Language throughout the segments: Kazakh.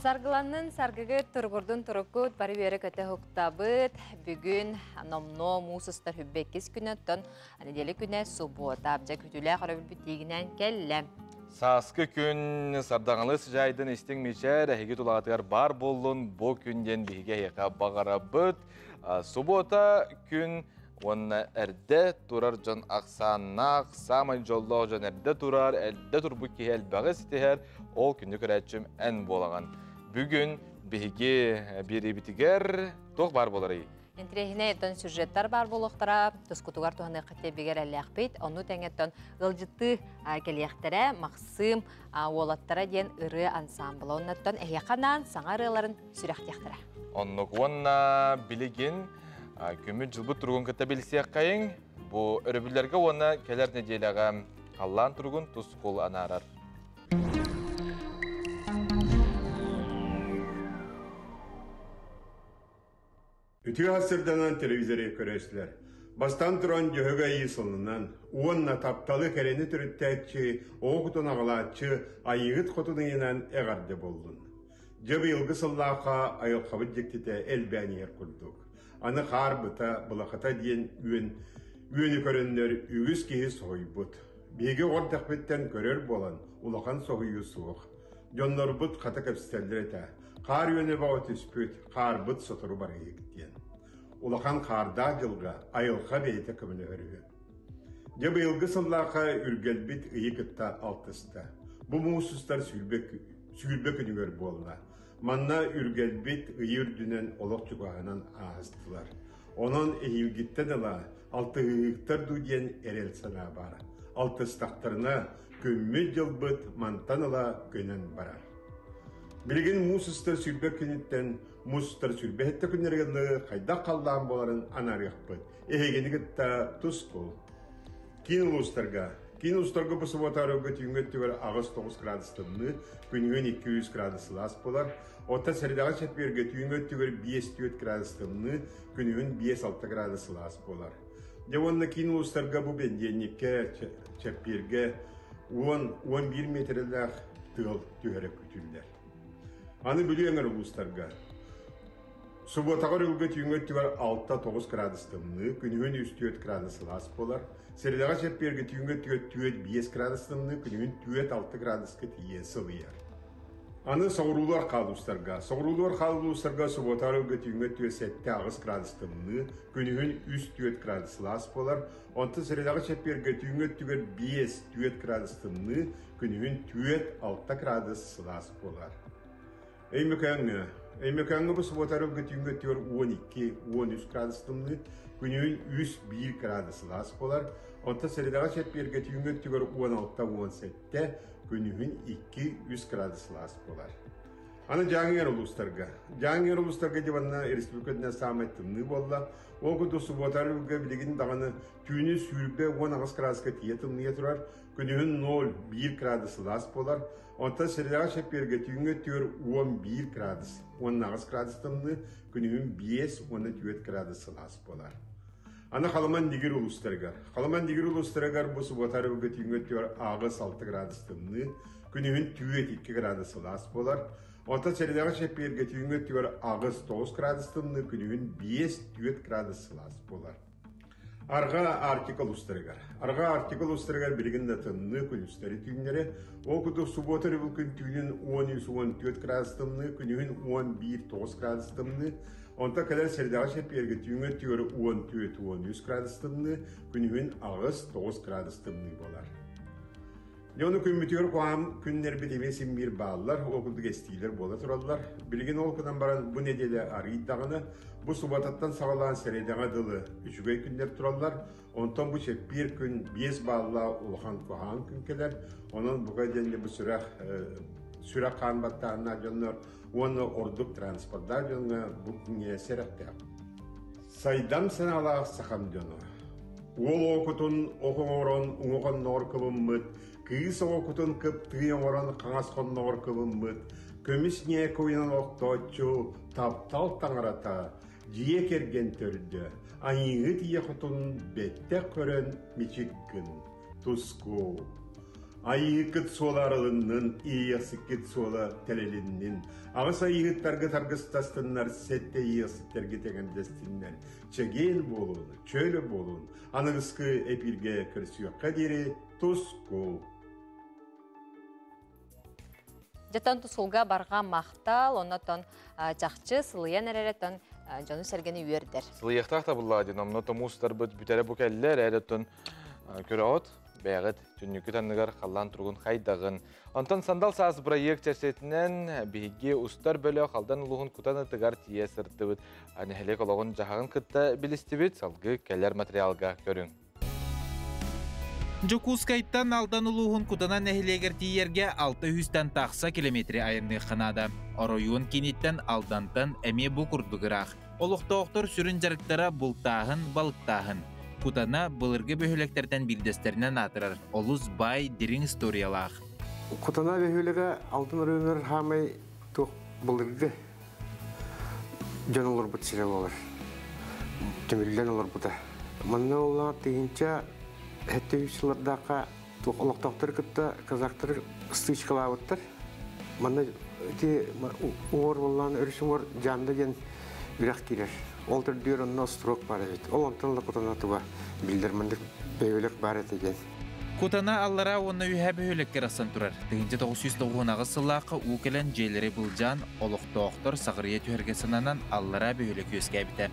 Sargılanın sargıgı turgurdun turukut bari veri köte huktabıt. Bugün nomno musustar hübbekis günöttön. Anedeli güne subota abca kütüle qarabül bütiğinen kelle. Saskı gün sardağalı sıcaydın istin meçer, hegi tulatıgar bar bollun bu günden bihige yaka bağara büt. Subota gün Ona erde turar can aksanak, samay jollo can erde turar, elde tur bu kihel bağı siteher, ol günlü köretçim en bolağan. Bugün bihigi biri bitiger, toq bar bolarayı. Entrehine etten sürjetler bar boluqtara, tuskutugar tuhanı qıtte biger əlləqbeyt, onu təngetten ılcıtı keliyektere, maqsım, olattara den ırı ansamblı. Onnetten ehiyakanan sağa ırıların sürəqtiyektere. Onluk onna biligin, Kömür жылбыт тұрғын кітті білсек қайын, бұл өрібілерге оны келер неделеға қаллан тұрғын тұс қол анарар. Үті асырданан телевизоры көресілер. Бастан тұран жөгі айысылынан, уонна тапталы кәрені түріттәтші, оғытын ағылатшы, айығыт қотының енен әғарды болдың. Жабы елгі сыллақа айылқабыт жектеті әлбәнер күрдік. Аны қар бұта, бұлақыта дейін үйені көрінлер үгіз кейі соғый бұт. Беге ордақ беттен көрер болан, ұлақан соғыйы суық. Жонлар бұт қата көпстелдер еті. Қар үйені бау түспөт, қар бұт сотыру бар ектен. Ұлақан қарда жылға айылға бейті көмілі өрі. Жабы елгі сыллақа үргелбет үйекітті алтысты. Бұл мұсыстар сүйілбек үнігер болына. Манна үргелбет үйірдінен олық чуғағынан ағыстылар. Onun ehivgitte de la, altı hıhtır duyen erel sana bara. Altı staqtırına kömmü yılbıt mantanıla gönen barar. Bilgin musustır sülbe künitten, musustır sülbe hette künlergeli kayda kaldan boların anarıqbıt. Ehegeni gitta tuskul. Kin ulustarga bu subotarıgı tüngöttüver ağız 9 gradustımını, günün 200 gradus las bolar. Ota seridağı çetberge tüngöttüver 5-4 gradustımını, günün 5-6 gradus las bolar. Devonla kin ulustarga bu bendenlikke çetberge 10-11 metreler tığıl tüherek kütüller. Anı biliyorlar ulustarga. Subotağır ülge tüngöttüver 6-9 gradustımını, günün 3-4 gradus las bolar. Seridağı çetberge tüngöttüver 5 gradustımını, günün 4-6 graduska tiye sıvıyar. Anı soğuruluar kalustarga. Soğuruluar kalustarga subotar ülge tüngöttüver 7-6 gradustımını, günün 3-4 gradus las bolar. Onta seridağı çetberge tüngöttüver 5-4 gradustımını, günün 4-6 gradus las bolar. Eymekanga bu subotarı götüngötüyor 12-13 gradustımını, günün 101 gradus las bolar. Onta seridağı çetber götüngötüyor 16-17, günün 200 gradus las bolar. Ana Jangir ulustarga divanna Respublikadına samettimni bolla. O kudu subotarı bilgin dağını tüyünü sürbe 16 graduska tiyetimniye turar. Günün 0-1 gradus las bolar. Onta seridağı çetberge tüngötüyor 11 gradus. 16 gradustımni, günün 5-14 gradus las bolar. Ana Kalaman digir ulustargar bu subotarı götüngötüyor ağız 6 gradustımni, günün 2 gradus las bolar. Ota seridağı çetberge tüngötüyor ağız 9 gradustımni, günün 5-4 gradus las bolar. Arga artikul ustragar bilginde tınını künüsteri tüynleri, o kudu subotarı bülkün tüynün 13-14 gradustımni, günün 11-9 gradustımni, onta kadar seridağı çetberge tüngötüyor 14-13 gradustımni, günün ağız 9 gradustımni bolar. Yonu kümmütüyor kuam günler bitemesi bir bağlılar, okuldu gestiler bola turallar. Bilgin olkudan baran bu nedeli arıyıdağını, bu subatattan sağlanan seridağı dılı 3 günler turallar. Ondan bu çep bir gün 5 bağlılar ulhan kuhan günkeler. Onun bu kadar bu süre kanbattağına canlar, onu orduk transportlar canlar bu günye serekte. Saydam sanala sakam canlar. Ol okutun oğuğuran uğuğun nor kıvımmıt, kıyısı okutun kıp tığın oran kanasqon nor kıvımmıt, kömüs niye koyunan oktoçu taptal tanırata, jiye kergen tördü, ayığı diye kutun bette körön miçik gün, tusku. Айыгыт суоларылыннын иясыккит суола телелиннин. Ағыс айыгыттарғы таргыстастыннар сетте иясыктерге тегендестиннер. Чеген болуын, чөлі болуын, анығысқы эпирге кірсуаққа дері туску. Жаттан тусулга барга мақтал, оннотон жақчы сылыян әрәреттен жону сәргені үйердер. Сылыяқтақ та бұлла ден, омното мустар бұд бүтәрі бүкәлілер әреттен көрі от, бәғыт түннүкі танығар қалан тұрғын қайдағын. Онтан сандал саас проект чәрсетінен бейге ұстар бөлі қалдан ұлығын күтаны тұғар тие сырты бұд. Әнехелек олығын жағағын күтті білісті бұд, салғы кәлер материалға көрің. Жокускайттан алдан улуғын кутанан әхілегер тиерге 600-тан тақса километри айырны қанада. Оройуын кенеттен алдантан әме бұ күрдігірақ. Олықтауқтар сүрін жарықтара бұлтағын, балықтағын. Кутана бұлырғы бөхілектерден білдестерінен атырар. Олыз бай дерін историялақ. Кутана бөхілігі алтын өрінер хамай тоқ бұлырғы жон олар бұт сірі олар. Түмілден олар бұта. Мұнна олар дейінче Әтті үйшілердіға олықтақтар күтті қазақтар стычкалауыттар. Мана оғыр болған өрісің ор жанды ген үрақ келер. Ол түрдер онына строк бар әбет. Ол онтанлы Кутана туға білдірміндік бәйөлік бар әтеген. Кутана аллара оны үйә бөхілеккер асан тұрар. 1990 сылақы өкелен жейлері бұлжан олықтауқтар сағырия түйерге сынанан аллара бөхілек өске әбіті.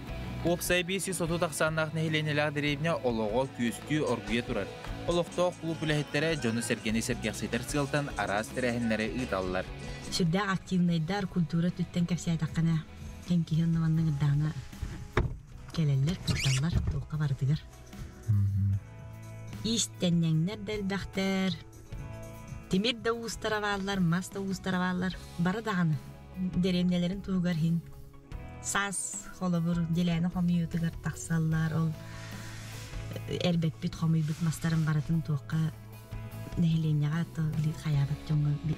Опсай бейсі соты тақсаннақ нәхіленеләғ деревіне олығы күйісті оргуе тұрар. Олықтау клуб үләхеттері жоны сәргені сәргәқсетер сылтан арас тәрәхінлері ұйталылар. Сүрдә активнайдар культура түттен кәпсәй таққана кен кейін нұванның ұддағына кәлелер, күтталар, тоққа бардығыр. Истеннәңнер дәлбәқтер, темір да ұстаравалар, мас да ұстаравалар, бары дағаны деревнелерін туғар хин. Сас холобур деләне хомый үтігір тақсаллар, ол әрбәк бүт хомый бүт мастарын баратын туаққа нәхіленеға қаябат жоңғы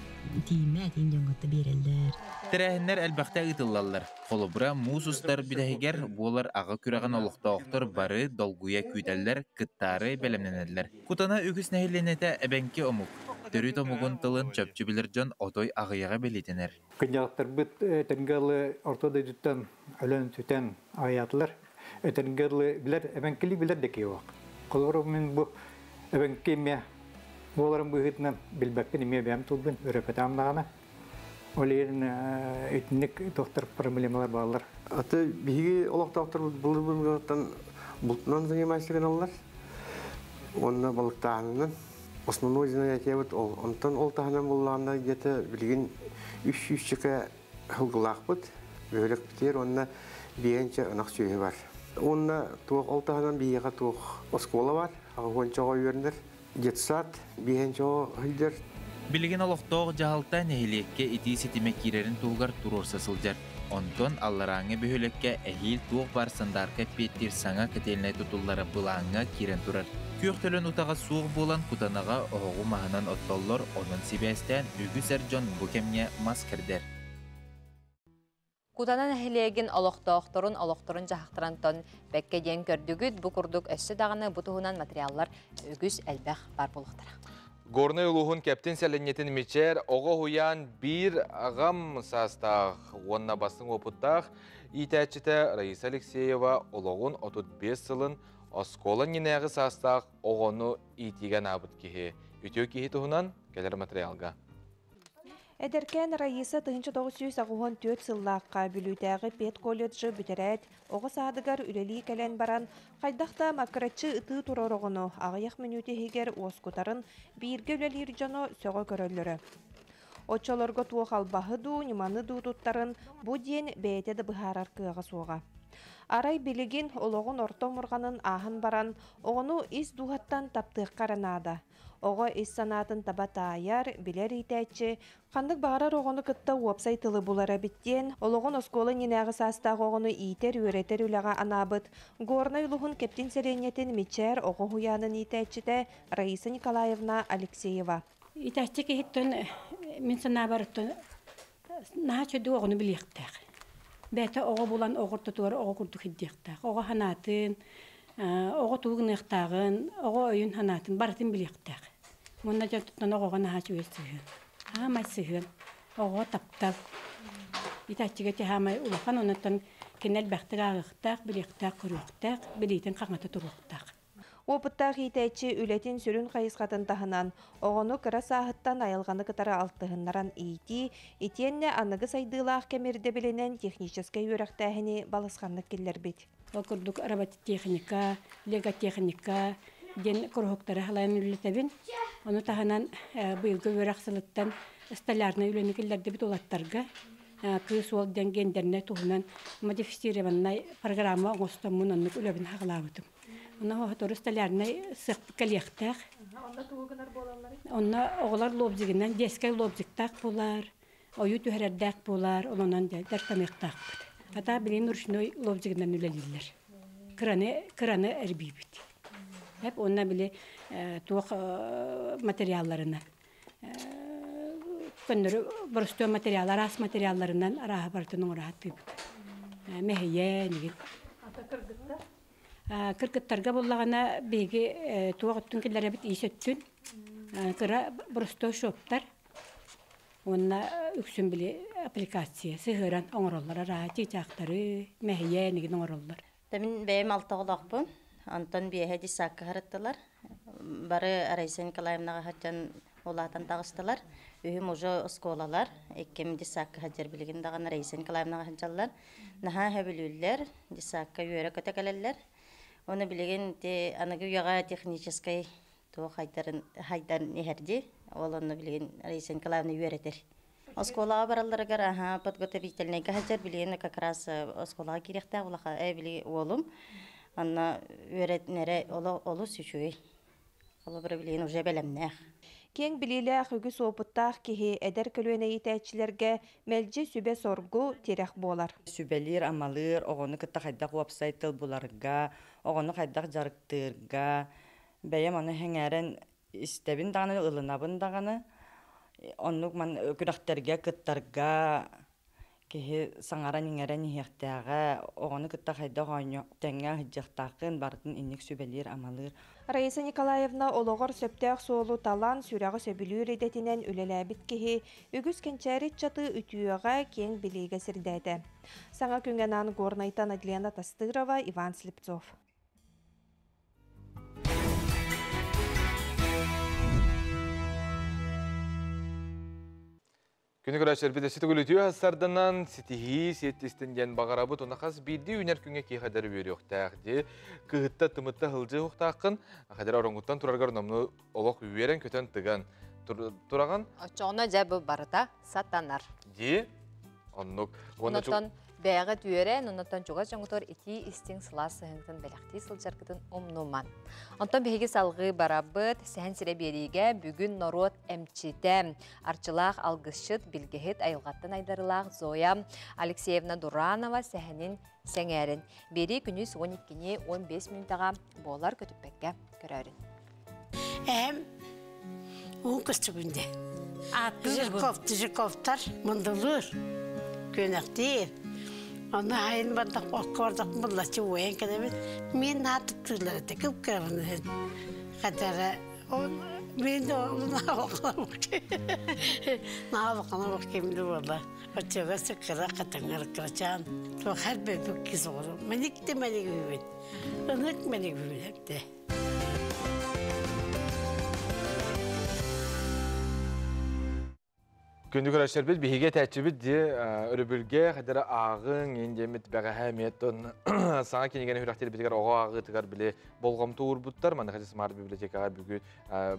тиімә тиім жоңғыты берелдер. Тәрәхінлер әлбәқті ұтылалар. Холобура муз ұстар бүдәхегер болар аға күраған олықтауқтар бары долгуя күйтәлдер, кыттары бәлемненәділер. Кутана үгіс нәхіленеті әбәнке омук. Төрі томуғын тылын чөпчүбілер жон отой ағыяға белетенер. Кынjaqtar bit etengeli ortada tutan ölen tutan ayatlar etengeli bilir ebenkili bilir de ki yok. Kolorum min bu ebenkimya bolarım bu hitnan bilbekten ime bem tulbun örepetam dağına. Olerin etnik doktor problemalar bağlar. Аты биги олықтауқтар бұлыр-бұлғаттан бұлтынан занимайсыған олар. Онына балықтағынан. Основной занятие вот онтан ол таханан болғанда где-то білген 300 чека хылғылақ бұд. Бөлік бітер, онына бейінче ұнақ сөйі бар. Онына туық ол таханан бейеға туық оскола бар. Ағуанчаға үйеріндер. Детсат бейінче хылдер. Білген олықтауғы жағалта нәхілекке ити сетіме керерін туғар тұрорса сылжар. Онтон аллараңы бөхілекке әхил туық бар сындарқа петтер саңа кәтеліне тұтылары бұлаңа керен тұрар. Күйіқтілін ұтаға суық болан Кутанаға оғу мағынан оттоллар оның себестен үгісер жон бүкемне мас кірдер. Кутанан әхілеген олықтауқтырын жағықтырантон бәкке ден көрдігіт бұ күрдік өссі дағыны бұтығынан материаллар үгіс әлбәқ бар болықтыра. Горны улуғын кәптен сәлінетін мечер, оғы хуян бір ағам састақ, онна басың опыттақ, итәчіті Раиса Алексеева олығын 35 сылын осколын енәғі састақ оғыны итеген абыт кеге. Үтеу кеге тұғынан келер материалға. Эдеркен Раиса 1994 сыллаққа бүлітәғі Пет колледжі бүтерәт, оғы садығар үлелі кәлен баран, қайдақта макаратчы ұты тұрорығыны ағаяқ мүнетегер оскутарын бейірге үлелер жоны сөғы көрілері. Отчаларға туық албағы ду, неманы ду тұттарын бұ ден бәйтеді бұхарар кыға соға. Арай білігін олығын орта мұрғанын ағын баран, оғыны ис дуғаттан таптық қаранада. Оға ис санатын таба тайар, білер итәтші, қандық бағарар оғыны күтті уапсайтылы бұлара біттен, олығын осколы ненәғі састағы оғыны итер өретер үліға анабыт, горна үліғын кептен сәренетін мечер оғы хуянын итәтшіде Раиса Николаевна Алексеева. Итәтші кехеттен мен сана барыттен наға чөді оғыны білектәқ. Бәті оғы болан оғыр тұтуар оғы күрдік еддектәқ. Оғы ханатын, оғы туғын ықтағын, оғы өйін ханатын барытын білектәқ. Мунна жаттан огоған хачу өссүгөн. Хамай сыгын. Ого таптап. Итачыга те хамай улахан онотон кенел бактыга агыктак, билектак, көрөктак, билитин каңата туруктак. Опыттақ итәчі үлетін сүрін қайысқатын тахынан, оғыну кыра сағыттан айылғаны кытары алтығыннаран итенне анығы сайдылақ кәмерді білінен техническай өріқтәхіні балысқанлық келер бет. Окурдук робототехника, леготехника, ден курхуктары халайын үлетебин. Оны тахынан бұйылғы өріқсылыттан столярны үлені келерді бит олаттарға. Кыз ол денгендеріне туғынан модифицированный программа оңыстамын онық үлебін хағылауытым. Онна хотору столярны сықты кәлектәк. Онна оғылар лобзигінен дескай лобзиктақ болар, ойу түхәрәрдәк болар, онынан дәртамектақ бұд. Ата білен ұршыной лобзигінен үлелілер. Краны әрбей бұд. Әп онна біле туық материалларына. Көндірі бұрысты материаллар, ас материалларынан араға бартының ұрағат бүй бұд. Мәхейе, неген. Ата кыргытта? Кыргыттарға болағана бейге туағыттың келері біт есеттін. Кыра бұрысты шоптар. Онна үксін біле аппликация, сығыран оңыроллар, араға тейчақтары, мәхейе, неген оңыроллар. Мен бәйім алты олақпын. Антон бейхе дисаққа қарыттылар. Бары Арайса Николаевнаға хатжан олатан тағыстылар. Үйім ұжы ұсколалар. Еккем дисаққа хаджар білген даған Арайса Николаевнаға хаджалар. Наха әбілілер, дисаққа үйері көтекелелер. Оны білеген де анығы үйаға техническай туы хайдан ехерді. Ол оны білеген Арайса Николаевна үйеретер. Осколаға бараларығар, подготовительнайға хаджар білген как раз осколаға керекті олаға әбілі олым. Анна үйретнері олу сүшуй. Олы бір білейін уже бәлемнәқ. Кен білілі үгіс опыттақ кеге әдер көлуіне етәчілерге мәлжі сүбе соргу терек болар. Сүбелер, амалыр, оғыны кітті қайдақ вебсайтыл бұларға, оғыны қайдақ жарықтырға, бәйім оны хәңәрін істебін дағаны, ылынабын дағаны, онық ман күрәқтерге, кіттарға, кеге саңаран еңерен ехтәға, оғыны кітті қайдақ тәңе хыджақтақын бардың инек сүбелер, амалыр. Раиса Николаевна олығыр сөптәқ соолу талан сүрәғы сөбілер едетінен үлеләбіт кеге үгіз кенчәрет чаты үтүйеға кен білейге сірдәді. Саңа күнгенан горнайтан Адлена Тастырова, Иван Слепцов. Күні көрәшер біде сеті көлі түйе хастарданан сетихи сеттестен бағарабыт онақас бейді үнер күнге кей қадары бері оқтағды. Кығытта тымытта хылжы оқтақын, қадары орыңғыттан тұрарғар номны олық үйерен көтен тұған. Тұраған? Очоғына жәбі барыта саттанар. Де? Оннық. Онытан бәғі түйерен, онытан жоға жаңғытор ити істің сыласы хыңтын бәліқті сылжаркытын омнуман. Онтан бәйге салғы барабыт, сән сірі береге бүгін народ әмчеті арчылақ алғышыт білгехет айылғаттын айдарылақ Зоя Алексеевна Дуранова сәхінін сәңәрін. Бері күніз 12-не 15 минутаға болар көтіппәкке көрәрін. Әм, он күсті күнде. Жирковтар, мұндылыр, көнәқтер. Оны айын бардық, оққордық, мұллачы ойын кәдемін. Мен атып түрлерді, күп кәрімін. Қадары, мен де нағылқаны оқимды болды. Өтеуге сүкірі қатыңыр қырачан. Тоқар бөбік кез оғыру. Мәнекті мәнек өйбен. Үнік мәнек өйбен әпті. Күнді көрәшер біз бейге тәтші біз де өрібілге қадары ағың ендемет бәға әметтін саңа кенеген хүрәқтері бізгер оға ағы тұғар біле болғамты ұрбұттар. Маңды қажы смарт библиотекаға бүгін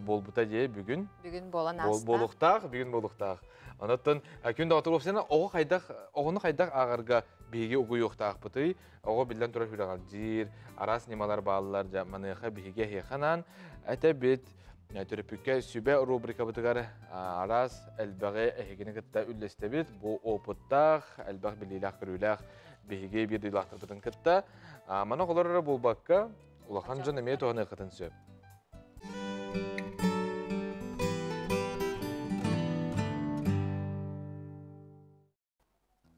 болбұта де бүгін болан аста. Бүгін болуқтақ. Онаттан күнді атыр опсена оғыны қайдақ ағарға бейге ұғы yoқтақ бұты. Оғы білден тұрар хүрәғар жир, арас немалар балылар жаманыға бейге хеқанан әті бет Түріпікке сүбе рубрика бұтығар арас әлбәғі әйгені күтті үлесті бет. Бұл опыттақ, әлбәғ білейләқ көріләқ бейге бір дұйлақтыр бұтын күтті. Мана қолары бұл баққа ұлақан жын әмей тоғаны қытын сөп.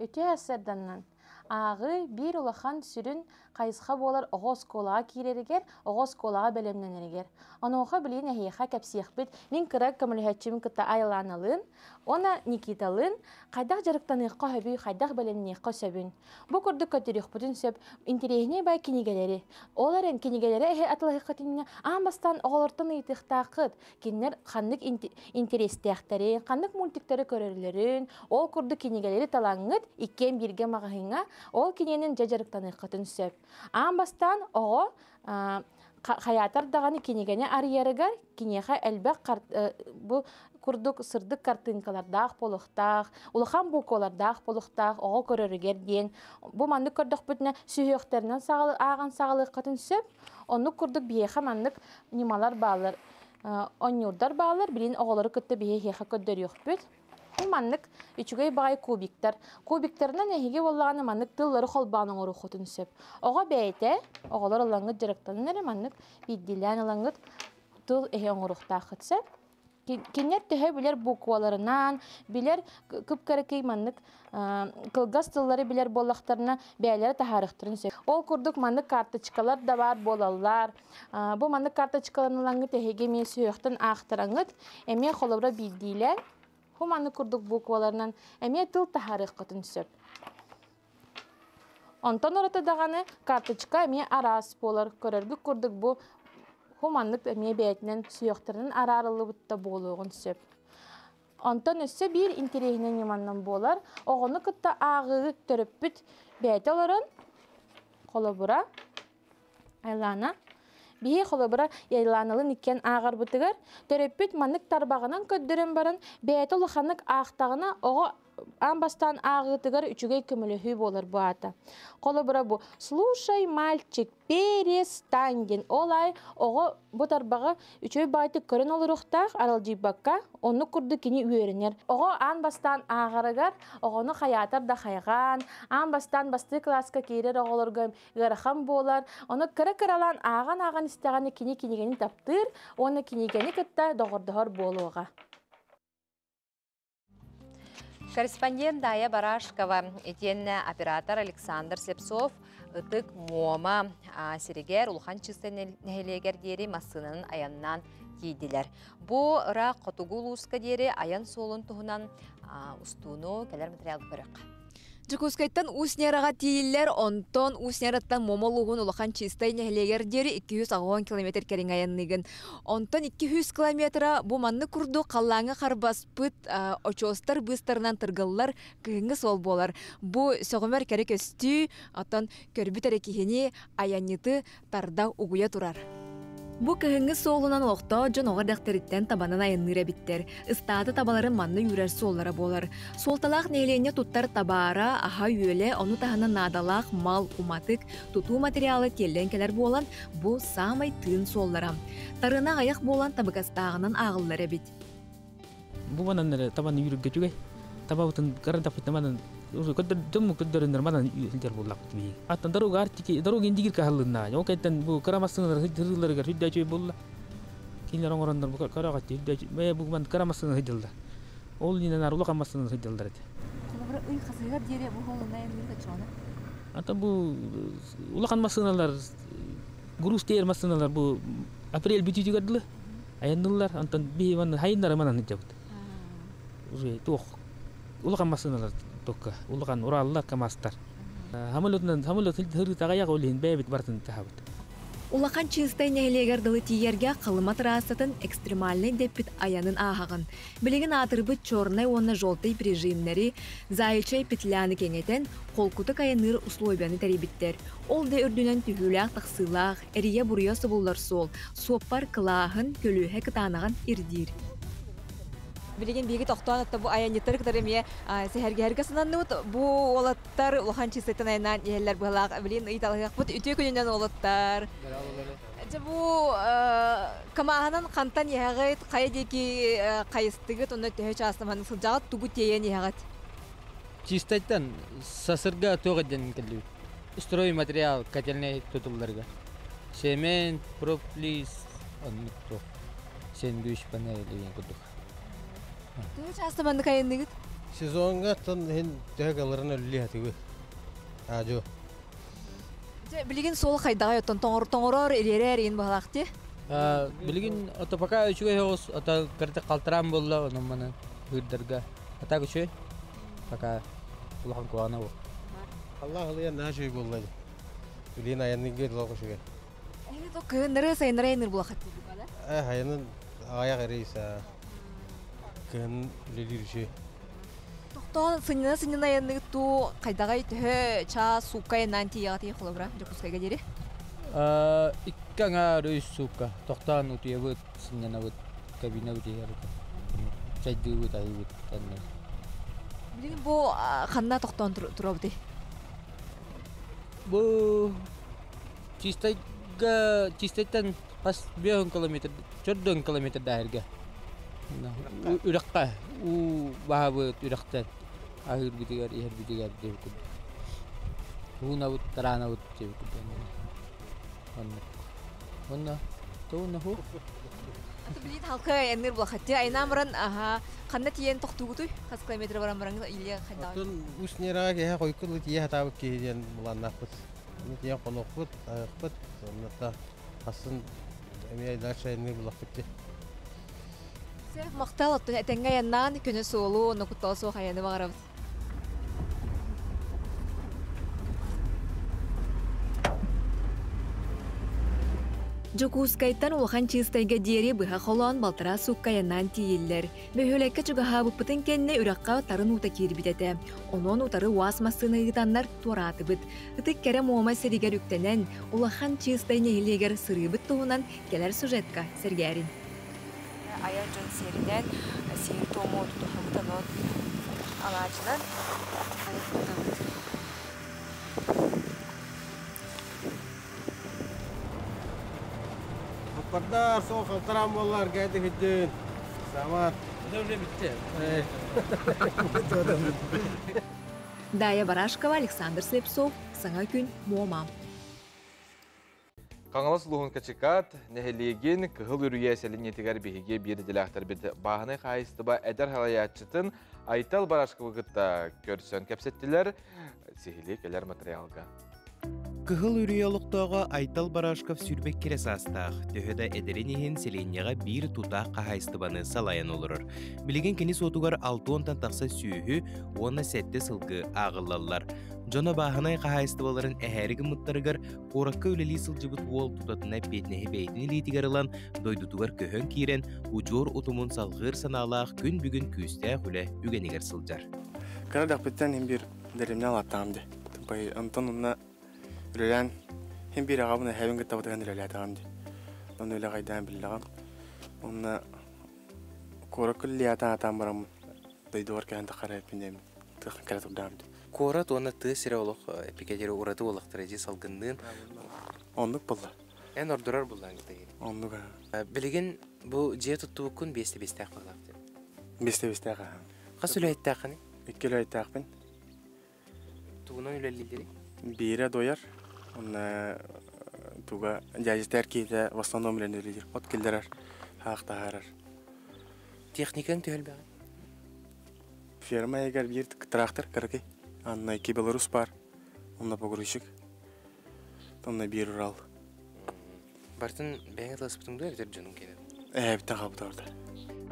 Өте әсірденнен ағы bir улахан сүрін қайысқа болар оғыз колаға кирерігер, оғыз колаға бәлемненерігер. Оноға білейін әйеға кәпсияқ бет, мен кірак көміліхәтчімін күтті айланылын, она Никиталын, қайдақ жарықтан иққа хөбүй, қайдақ бәлемне иққа сөбін. Бұл күрді көтірек бұтын сөп, интерегіне бай кенегелері. Оларын кенегелері әйе атылығы қытынына, амбастан оғылыртын ұйтықтақыд, кенер қандық интерестіяқтары, қандық мультиктері көрерлерін, ол күрді кенегелері талаңыд, иккен бірге мағағыңа, ол кененің жажарықтан иққатын сөп. Амбастан оғы хаятар дағаны кенегене арьерігер, кенеға әлбәк бұл күрдік сырдық картинкалардақ болуқтақ, ұлыған бұқолардақ болуқтақ, оғы көрерігер ден. Бұл маңдық көрдік бүтіне сүйіқтерінен аған сағылық қатын сөп, оны күрдік бейеға маңдық немалар бағылар, онюрдар бағылар, білін оғылары күтті бейеға көддер еқ бүт. Бұл маңдық үчігей бағай кубиктар. Кубиктерінен әйге болағаны маңдық тыллары қолбағының ұры құтын сөп. Оға бәйті, оғылар ұлаңғыт жарықтанын әрі маңдық бидділән ұлаңғыт тыл әйен ұрықтақ құтсып. Кенер төһө билер букваларынан, билер күп-кәрекей маңдық кылгас тыллары билер болақтарына бәйлері тахарықтырын сөп. Ол күрдік маңдық карточкалар да бар болалар. Бұл маңдық карточкаларын ұлаңғыт әйге мен сүйіқтін ақтыраңғыт, әме қолыбыра бидділән. Хуманы күрдік букваларынан әме тыл тахарық қытын сөп. Онтан ораты дағаны карточка әме арас болар. Көрергі күрдік бұл хуманлық әме бәйтінен сүйіқтірінің арарылы бұтта болуғын сөп. Онтан өсі бір интерегінен еманнан болар. Оғыны күтті ағығы түріп бүт бәйті оларын қолы бұра айлана. Бейі қолы бұра яйланылын икен ағар бұтығар, төреппет маңық тарбағынан көддірін барын, бәйті ұлықанық ақтағына оғы амбастан ағытығар үчігей көмілі болар бұл ата. Қолы бұра бұл, слушай, мальчик, перестань ден. Олай оғы бұл тарбаға үчігей байты көрін олыр ұқтақ, арал жибаққа, оны күрді кені үйерінер. Оғы амбастан ағарығар, оғыны хаятар да хайған, амбастан басты класска кейрер оғылырғым ғырхан болар, оны кірі-кіралан аған істеғаны кені-кенегені таптыр, оны кенегені күтті доғырдығыр болуға. Корреспондент Дая Барашкова, етенні оператор Александр Слепцов, ұтық мома серегер, ұлған чысты нәхелегер дері масынын аяннан кейділер. Бұ ұра қотуғыл ұсқа дері аян солын тұғынан ұстуыну кәлер материал көріқ. Жукускайттан уснераға тииллер, онтон уснераттан момолуғын улахан чистай нәхелегер дері 210 километр кәрін аянныгын. Онтон 200 километра бұ манны күрду қаллаңы қарбас бұт очостар бұстарынан тұрғылар күйінгі сол болар. Бұ соғымар кәрі көсті, аттан көрбіт әрекехені аянниты тарда уғуя тұрар. Бу кыһыңы соолунан олохто жон оҕа дактариттен табанан айынныра биттер.Ыстааты табаларын манны үрер соллара болар. Солталаах нээлене туттар табаара, аха үйеле, ону тахана наадалаах мал, уматык, тутуу материалы теллен келер болан, бу самай тыын соллара. Тарына аяк болан табыкастаагынан агыллара бит. Бу банан табаны үрүгө жүгөй. Табабытын карадапыт наманан көддөрүнөр манан илдер боллак бии. Аттан даруга артики даруга индигир кахалына. Окайтан бу карамасыңар хыдырларга хүддәчөй болла. Кинлер оңорондар бу карагат хүддәчөй. Ме бу ман карамасыңар хыдылда. Ол нинен арулак амасыңар хыдылдар эти. Колобра ый хасыгар дере бу холуна эмне чона. Ата бу улакан масыңарлар груз тер масыңарлар бу апрель бүтүгө дылы. Аянылар антан бии ман хайындар манан хыдабыт. Уже тох улакан масыңарлар tokka ulkan uralla kamastar hamulutun hırıta ayak olin bebit bartın tahabut. Улахан чынстай нәхелегер дылы тиерге қылыма трассатын экстремальный деппит аянын ағағын. Білеген атырбыт чорнай онна жолтай режимнері зайылчай петляны кеңетен қолкутық аяныр условияны тәребіттер. Ол да үрдінен түхіләқ тақсылақ, әрия бұрыя сұбылар сол, соппар қылағын көліғе кытанаған ирдир. Билеген биги тоқтуан атта бу аянниттар кытарымия сехерге сынанны бу олаттар улахан чистайтан айнан еллер быхалақ билин ыйталыгақ бут үтө күнінен олаттар. Бу камаханан қантан яғыт қай деки қайыстығыт оны төхі часыманың сылжағыт тугу тейен яғыт. Чистайтан сасырға тоғыден келді. Строй материал котельный тутулларга. Семен, проплис, оннукту. Сенгүйш панель деген күдік. Төхі часыманды қайындығыт? Сезонға тан хен төхі қаларына үлі атығы. Ажу. Билигин сол хайдага yottон тоңорор иререр ин балакты. Билигин ото пока үчүгө хос ото кырты калтырам болду онун мана үрдөргө. Ата күчү пока улахан куана бо. Allah Allah naşi bolladı. Bilin ayanın gel lokuşuga. Эне то кыныры сайныры инер булакты бала. Hayanın aya garisa. Kın lelirşi. Тоқтон сынына янны ту кайдага итө ча сукка нанти ягати холобра жокускайга дери. Икканга рөйсука токтан утуябыт сыннанабыт кабина утуябыт. Чайдыбыт айбыт танна. Билин бу ханна тоқтон турабыты. Бу чистайттан пас 5 километр 4 километр дайырга. Үракка у баабыт үрактан ахыр битигер ихер битигер деп куд. Унабыт таранабыт деп куд. Онна тоуна ху. Аты билин халка энер булахатты айнамран ханна тиен тоқтугуты 5 километр барамбаран иле хайда. Тон уснера ге койкул тие хатабы киен буланнапыт. Тие конокпут, айыппыт. Сонната асын эмей дальше не булахатты. Мактал оттон этенге яннан күнү соолу нокутталсоо хаяны багарабыз. Жокускайттан улахан чистайга диери быха холон балтара суккаянан тииллер. Бөхөлекке чугаха буппытын кенне үракка тарын ута кирбитете. Онон утары уас массыны ыгытаннар туаратыбыт. Ытык кере мома серигер үктенен улахан чистай нехилегер сырыбыт туунан келер сюжетка сергерин. Аян жон серинен сиир тому тутухамтанот алаачынан Пардar soğuk kaltıran bollar geldi hüddün. Samar. Dövle bitti. Дая Барашкова, Александр Слепцов, Саңа күн, Мома. Қаңылас луғын качыкат, нәхелеген кығыл үрге сәлінетігер бейге бері діліқтар беді бағыны қайыстыба әдір халаятчытын Айтал Барашкова ғытта көрсен кәпсеттілер, сихилі келер материалға. Кыһыл үрүйолуктоого Айтал Барашков сүрбек керес астаах, төһөдө эдеринихин селенняга бир тутаах кахайстыбаны салайан олорор. Билеген кени сотугар 6-10 такса сүүһү, уонна сетте сылгы агыллаллар. Жона бааханай кахайстыбаларын эһэриги мыттарыгар коракка үлели сылжыбыт уол тутатына бетнеһи бейтини лиитигерылан дойдутугар көһөн киирен ужуор утумун салгыр санаалаах күн бүгүн күүстээх үле үгенигер сылжар. Канадак биттен хим бир деремне алаттаамды. Бай Антонунна Рөлән хем бир агабына хәвенгә табыдыган рөләтәгәмди. Оны үлә гайдан билләгәм. Онна коракылли ата атамбарам дойдор кән тахарап бинем. Тахын кәлә турдамды. Корат оны тысыра олох эпикедери ураты олохтырыжы салгындын. Онлык булды. Эн ордурар булдан гытай. Онлык. Билеген бу жие туттуу күн 5-5 тагылапты. 5-5 тагы. Кас үләйттәкәни? 2 үләйттәкмен. Тугунан үләлилери? Бире дояр. Онна туга жажистер кийде в основном ленелер. От келдерер. Хактарар. Техникаң төлбәгән. Ферма егер бир трактор кыргы. Анна 2 Беларусь бар. Онна погрузчик. Онна бир Урал. Бартын бәңгәләс бутыңда әйтер җаның кенә. Биттә кабыторда.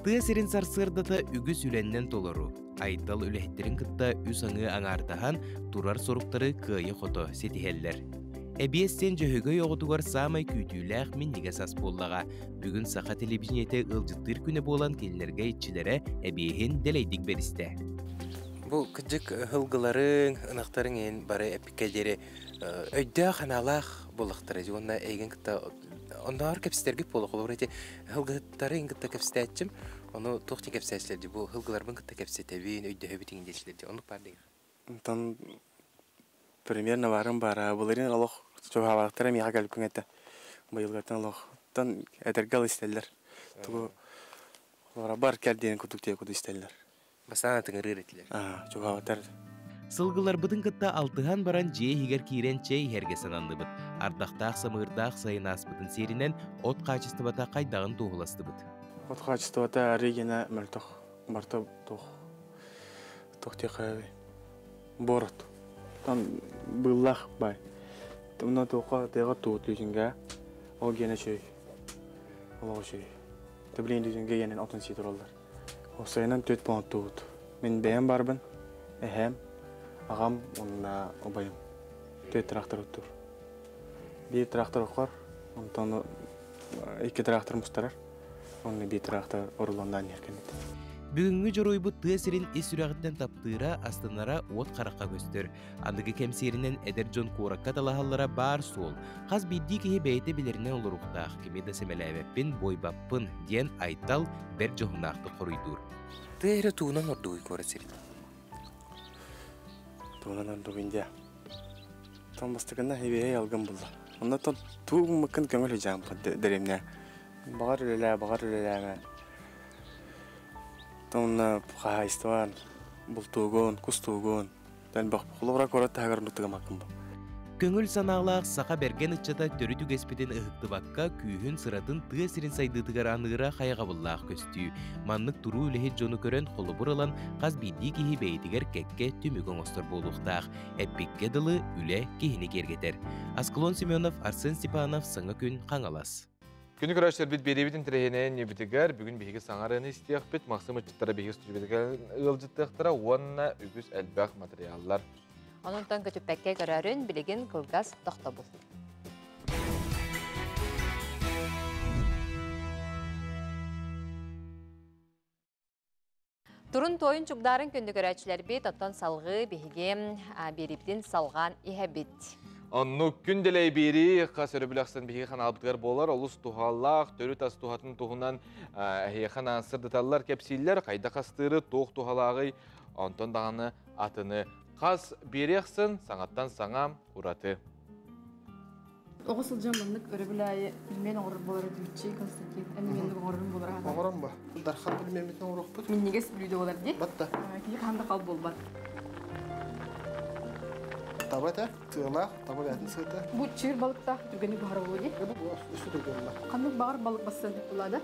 Тыасырын сарсырдата үгүс үләннән толору. Айтал үләһтерин кытта үс аңы аңартахан турар соруктары кыйы хото сетиһеллер. Эбиэстен жөһөгө йоготугар самай күтүүлээх мен неге сас боллага. Бүгүн саха телевидениете ылжыттыр күнө болан келинерге итчилере эбиэхин делейдик беристе. Бу кыжык хылгыларын, ынактарын ен бары эпикедери өйдө ханалах болактары. Жонна эйген кытта ондар кепстерге болок olur эти хылгыттарын кытта кепстечим. Onu toxti kepseslerdi bu hılgılarımın kıtta kepsetebin öydü höbütin geçlerdi onu parlayır. Там примерно варым бара буларын алох чогавактар мига келип кеңете. Быйылгатан алох тан этергал истеллер. Тугу ора бар келден кутукте куду истеллер. Басана тыңырыр этилер. Чогавактар. Сылгылар бытын кытта алтыхан баран жээ хигер киирен чей херге санандыбыт. Ардактаах самырдаах сайын аспытын серинен от качествата кайдагын тугуластыбыт. От качествата регина мөлтөх марта тох. Тохтехави. Борот. Там быллах бай. Тумна тоқа тега туут лүзүнгө. Ол гене чөй. Ол чөй. Төблен лүзүнгө генен отун ситиралдар. Осайнан 4 понт туут. Мен бәйән барбын. Әһәм агам онна обайым. 4 трактор оттур. Bir traktör okar. Ondan 2 traktör mustарар. Onu bir traktör orulundan yerken. Бүгүнгү жоройбут тыасырин эсүрагыттан таптыра астанара от каракка көстөр. Андыгы кемсеринен эдер жон куракка талахаллара бар сол. Хаз бидди кихи бейте билеринен олоруктаах кими да семелебеппин бойбаппын диен айтал бер жохунаакты коруйдур. Тыйры туунан ордуй көрөсүрүн. Туунан ордуйнда. Там бастыгына хебее алган булды. Онда туг мыкын көңүл жам деремне. Багар эле. Тонна хайстан бултугон, кустугон. Тан бак булура көрөт тагыр нутугам акым. Көңүл санаалаак сака берген ыччата төрүтү кеспитен ыхыктыбакка күүхүн сыратын тыасырин сайдытыгар аныгыра хаяга буллаак көстүү. Маннык туруу үлехи жону көрөн колу буралан каз бидди кихи бейтигер кекке түмүгөн остор болуктаак. Эппикке дылы үле кихини кергетер. Асклон Семенов, Арсен Степанов, Сыңа күн Каңалас. Күні көрәштер бит беребитин тирехенен небитигер бүгін беги саңарыны истияқ бит мақсым үчіттара беги студибетігер ылжыттықтыра уанна үгіз әлбәқ материаллар. Онунтан көтүппәкке көрәрін білеген кылгас тоқта бұл. Турун тойын чугдарын күнді көрәчілер бит, оттан салғы беге беребитин салған ihe бит. Анну күнделей бери қасыры білақсын бейгі қан албытығар болар, олыс тухаллақ, төрі тас тухатын туғынан әйеқан ансырдыталар кәпсейлер, қайда қастыры тоқ тухалағы, онтон дағаны атыны қас берексын, саңаттан саңам ұраты. Оғысыл жаманлық өрі біләйі білмен оғырыр болар өтілчі, Константин, әні менің оғырырым болар ағада. Оғырым ба? Дархан білмеметін оғырық бұд? Мен негес білуді олар де? Батта. Кейі қанды қал бол бар. Табата, тыла, таба бәтін сыйта. Бұл чыр балықта жүргені бағар болады? Үсі түргенла. Қандық бағар балық бассан деп болады?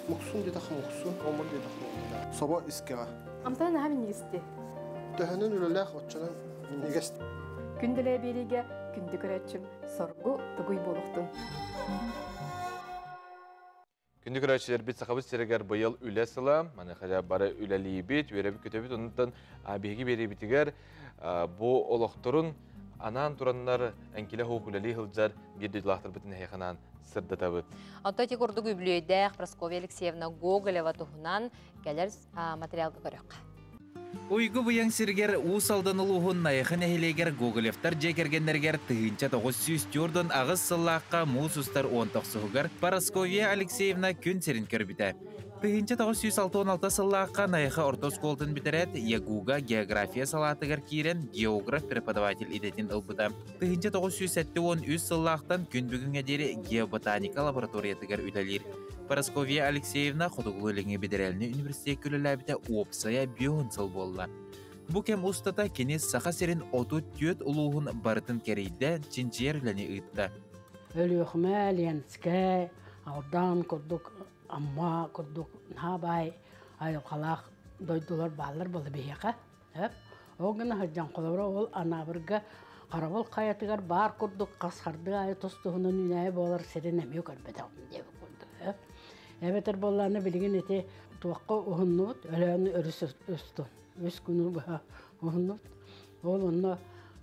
Мұқсун деді қым мұқсун, омыр деді қым. Соба искеға. Амтан әмін негесті? Төхінің үліләқ отчының негесті. Күнделе береге күнді көрәтшім соргу тұғый болуқтың. Күнді көрәтшілер бит сақабыз серегер бұйыл үлі сыла, маны қажа бары үләлі бит, өребі көтөбіт, онынтан беги бері бітігер бұ олықтырын анан тураннар әнкелі хоқ үләлі ғылжар берді жылақтыр бітін әйқанан сырдата бұд. Антатик ұрдық үблейдәқ Прасковья Алексеевна Гоголева тұхынан кәлер материалға көрек. Уйгу бұяң сіргер ұсалдан ұлуғын найықын әхелегер Гоголевтар жекергендергер тұхынча 904-ден ағыз сыллаққа мұсыстар 10-тоқсығығыр Прасковья Алексеевна күн серін көрбіді. Тұхынча 916 сыллаққа найықы ортосколтын бітерет Ягуга география салатығыр кейрен географ преподаватель идетін ұлбыда. Тұхынча 973 сыллақтан күн бүгінге дері геоботаника лабораториятығыр үлелер. Прасковья Алексеевна Ходуглы бедереліне университет күліләбіті опсая бион сыл болла. Бұ кем ұстата кенес сақа серін оту түйет ұлуғын барытын керейді чинчер үләне ұйтты. Өліғіме әленске, аудан күрдік, амма күрдік, набай, айылқалақ дойдылар балар болы бейеқа. Оғын ғаджан қолауыра ол анабырға қарабыл қаятығар бар күрдік қасқарды айы тұстығының үнәйі болар серін әмеу көрбеді деп күрді. Әбетер болланы білген ете туаққа ұғыннуыт, өләні өріс өстін. Өс күні бұға ұғыннуыт. Ол оны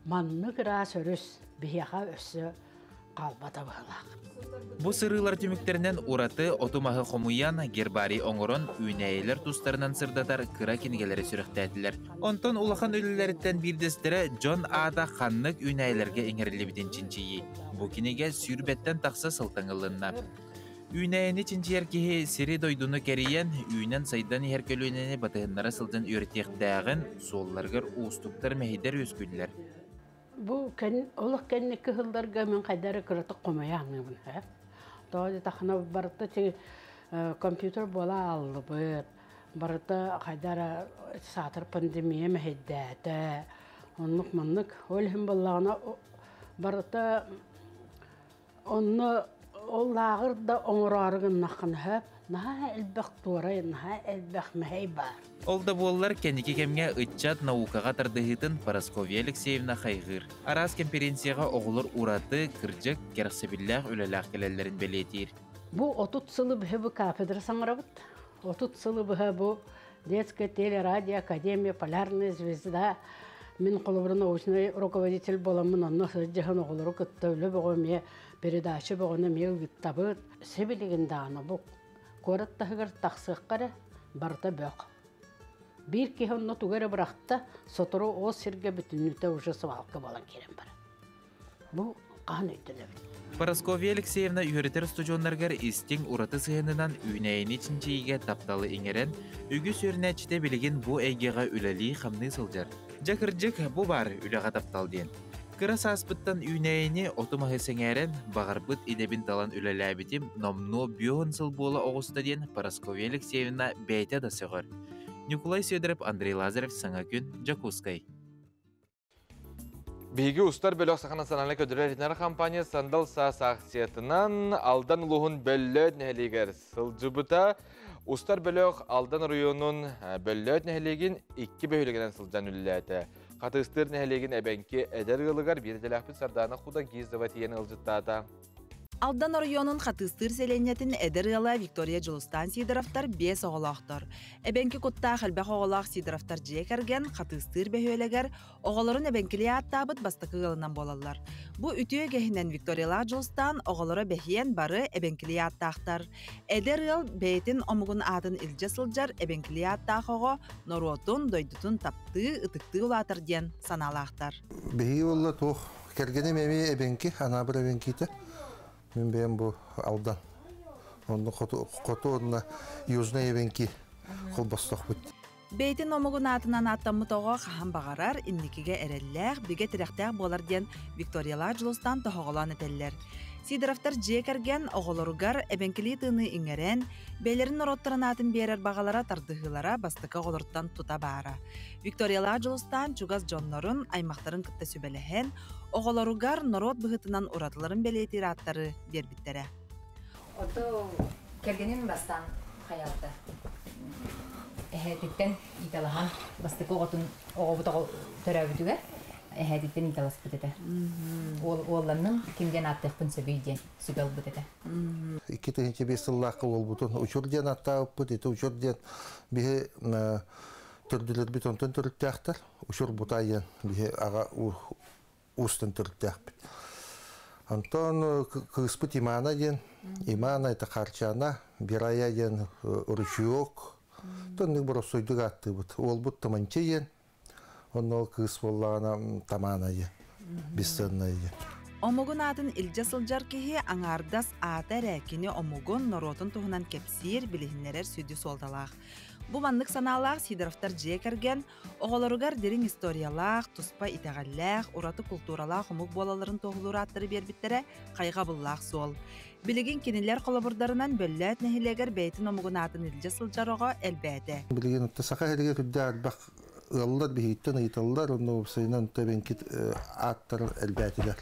манны кірас өріс бияға өсі қалбата бұғылақ. Бұ сырылар түміктерінен ұраты отумағы қомуян гербари оңырын үйнәйелер тұстарынан сырдатар кыра кенгелері сүріқтәділер. Онтон улахан өлілеріттен бірдестері Джон Ада қаннық үйнәйелерге еңерілі бітін чинчиyi. Бұ кенеге сүрбеттен тақса сылтаңылынна. Үйнәйені чинчияр кеге сері дойдуны кәрейен, үйнен сайдан ехер көлінені батығынлара сылдың үйретектәғін солларғыр ұстықтар мәйдер өскүлілер. Бұл олық кәннекі ғылдарға мен қайдары күріті қомай аңыбын. Тоғады тақына барыты компьютер бола алды бұд. Барыты қайдары сатыр пандемия мәйдәді. Онлық мұнлық өлім болағына барыты оны ол лағыр да оңырарығын нақын хөп, наха элбэх туорай, наха элбэх мэхэй бар. Олда боллар кенеки кемге ытчат наукаға тардыхытын Парасковья Алексеевна хайгыр. Арас конференцияға оғылыр ураты кыржык керсебиллах үлелах келелерін белетир. Бу 30 сылы бі бу кафедра саңырабыт. 30 сылы бі бу детская телерадио академия Полярная звезда. Мен қолыбырын научный руководитель боламын, онны сыджығын оғылыры күттәулі бұғыме передача бұғыны мел гіттабыт. Себелеген дағаны бұл. Көрат тағығыр тақсыққары барда бөқ. Bir ki onu tugara bıraktı, sotoru o sirge bütünlükte ujası halkı balan kerem var. Bu kan ötüne. Paraskovья Алексеевна үйретер студионларгар истин ураты сыһынынан үйнәйін içinчиге тапталы иңерен, үгі сөрінәчте білген бу әйгеға үләли қамны сылжар. Жақыржық бу бар үләға таптал ден. Кырас аспыттан үйнәйіні отымағы сәңәрен, бағарбыт идебін талан үләләбітім номно бүйін сыл болы оғыста ден Парасковья Алексеевна бәйті да сығыр. Николай Сидоров, Андрей Лазарев, Саңакүн, Жакускай. Биги устар бөлөк сахана саналы көдірер компания сандал сақсиятынан алдан ұлығын бөллөт нәхелегер сылжыбыта. Устар бөлөк алдан районун бөллөт нәхелеген 2 бөлігінен сылжан үліләті. Қатыстыр нәхелеген әбәнке әдер ғылығар бір дәләқпін сарданы құда гиздава тиен ұлжыттата. Алдан районун Хатыстыр селенетин эдерыла Виктория Жылустан Сидоровтар 5 оғылақтар. Эбенки кутта халбақ оғылақ Сидоровтар жекерген Хатыстыр бөхөлегер оғыларын эбенкілі аттабыт бастықы ғылынан болалар. Бу үтіе кехінен Виктория Жылустан оғылары бәхиен бары эбенкілі аттақтар. Эдерыл бәйтін омығын атын илже сылжар эбенкілі аттақығы норотун дойдутун тапты ытықты ұлатыр ден саналақтар. Бәхи олла тоқ кергені мәме эбенки, анабыр эбенкиті. Мен бәйім бұл алдан. Оның қоты онына южна ебенки қолбастық бұд. Бейтін омығын атынан аттамытоға қахан бағарар, инникіге әрелләқ, біге тірәқтәқ болар ден Виктория Жылустан тоғылан етелер. Сидоровтар жекерген оғылырғар әбенкілі тыны иңерен, бәйлерін ороттырын атын берер бағалара тардығылара бастықы оғылырттан тута бара. Виктория Жылустан чугаз жонларын аймақтарын күтті сөбеліхен, оғылырғар норот бұғытынан ұратыларын бәлейтер аттары бербіттері. Ото кергенен бастан қаялды. Әхәдіктен италахан бастықы оғытын оғыбытығы төрәбітіге. Әхәдіктен италас бұтеді. Олланның кемден аттықпын сөбейден сүгел бұтеді. 2-5 сыллақы ол бұтын ұшырден аттауып бұт, еті ұшырден бейі түрділер біт онтын түріттіяқтар. Ұшыр бұтайын бейі аға ұстын түріттіяқпет. Антон кыспыт имана ден, имана это қарчана, бирая ден ұрышуық. Тонның бір осойдық атты бұт. Ол бұт таманчы ден. Оннол кыз боллағана тамана ие, бістенна ие. Омугун атын илже сылжар кеге аңардас ата рәкіне омугун норотын туғынан кепсир білігінлерер сөйді солдалақ. Бу маннык саналақ Сидоровтар жекерген, оғылырғар дерін историялақ, туспа итағаллақ, ураты культуралақ омуг болаларын тоғылыр аттыры бербіттері қайға бұллақ сол. Білігін кенелер қолабырдарынан бөлләт нәхилегер бәйтін омугун атын илже сылжар оға әлбәді. Білігін ұттасақа әліге күдді әлбәқ ыллар бихиттен ыйталлар, онны ұпсайынан төбенкет аттар әлбәтілер.